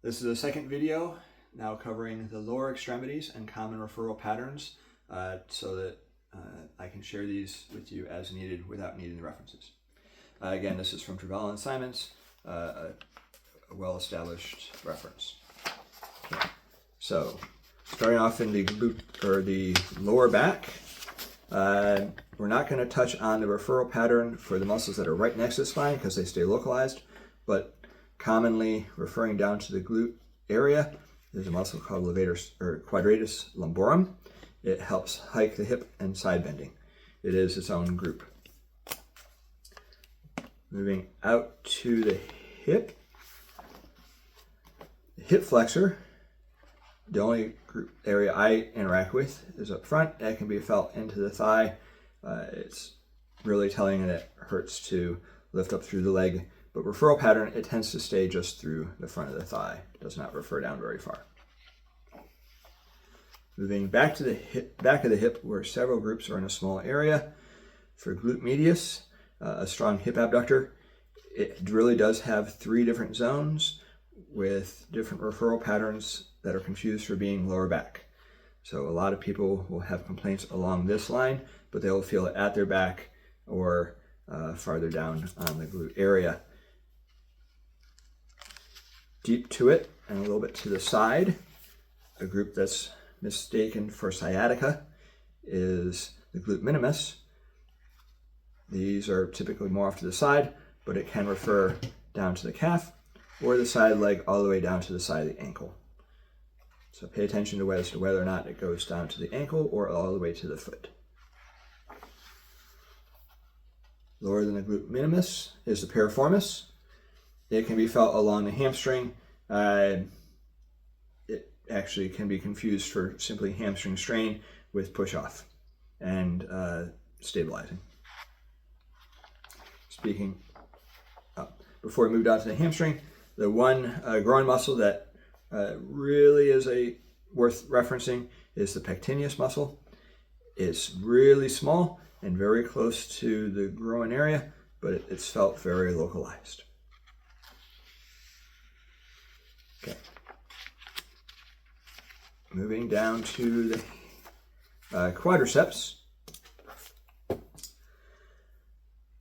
This is the second video now covering the lower extremities and common referral patterns so that I can share these with you as needed without needing the references. Again, this is from Travell and Simons, a well-established reference. Okay. So, starting off in the glute or the lower back, we're not going to touch on the referral pattern for the muscles that are right next to the spine because they stay localized, but commonly referring down to the glute area, there's a muscle called levator or quadratus lumborum. It helps hike the hip and side bending. It is its own group. Moving out to the hip flexor, the only group area I interact with is up front. That can be felt into the thigh. It's really telling that it hurts to lift up through the leg. But referral pattern, it tends to stay just through the front of the thigh. It does not refer down very far. Moving back to the back of the hip, where several groups are in a small area. For glute medius, a strong hip abductor, it really does have 3 different zones with different referral patterns that are confused for being lower back. So a lot of people will have complaints along this line, but they'll feel it at their back or farther down on the glute area. Deep to it and a little bit to the side, a group that's mistaken for sciatica is the glute minimus. These are typically more off to the side, but it can refer down to the calf or the side leg all the way down to the side of the ankle. So pay attention to whether or not it goes down to the ankle or all the way to the foot. Lower than the glute minimus is the piriformis. It can be felt along the hamstring. It actually can be confused for simply hamstring strain with push-off and stabilizing. Before we move down to the hamstring, the one groin muscle that really is worth referencing is the pectineus muscle. It's really small and very close to the groin area, but it's felt very localized. Okay. Moving down to the quadriceps.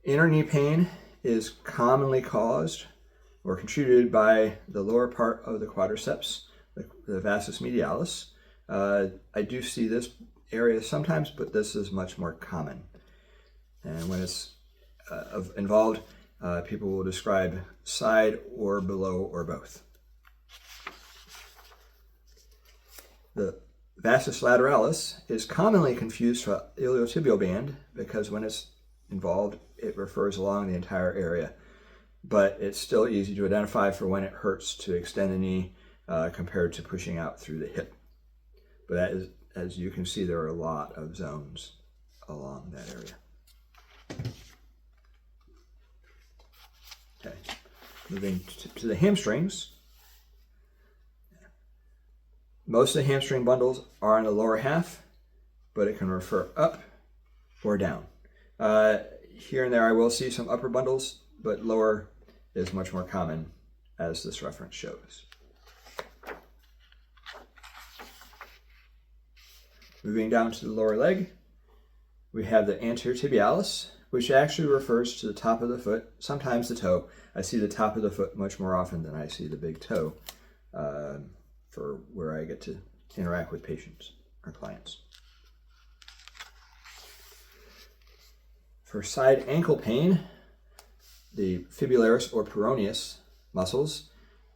Inner knee pain is commonly caused or contributed by the lower part of the quadriceps, the vastus medialis. I do see this area sometimes, but this is much more common. And when it's involved, people will describe side or below or both. The vastus lateralis is commonly confused for iliotibial band because when it's involved, it refers along the entire area. But it's still easy to identify for when it hurts to extend the knee compared to pushing out through the hip. But that is, as you can see, there are a lot of zones along that area. Okay, moving to the hamstrings. Most of the hamstring bundles are in the lower half, but it can refer up or down. Here and there I will see some upper bundles, but lower is much more common, as this reference shows. Moving down to the lower leg, we have the anterior tibialis, which actually refers to the top of the foot, sometimes the toe. I see the top of the foot much more often than I see the big toe for where I get to interact with patients or clients. For side ankle pain, the fibularis or peroneus muscles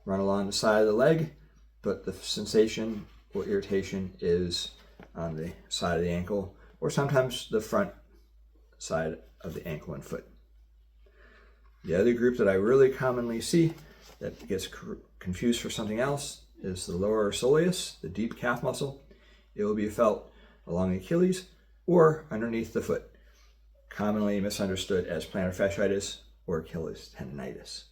run along the side of the leg, but the sensation or irritation is on the side of the ankle or sometimes the front side of the ankle and foot. The other group that I really commonly see that gets confused for something else is the lower soleus, the deep calf muscle. It will be felt along the Achilles or underneath the foot, commonly misunderstood as plantar fasciitis or Achilles tendonitis.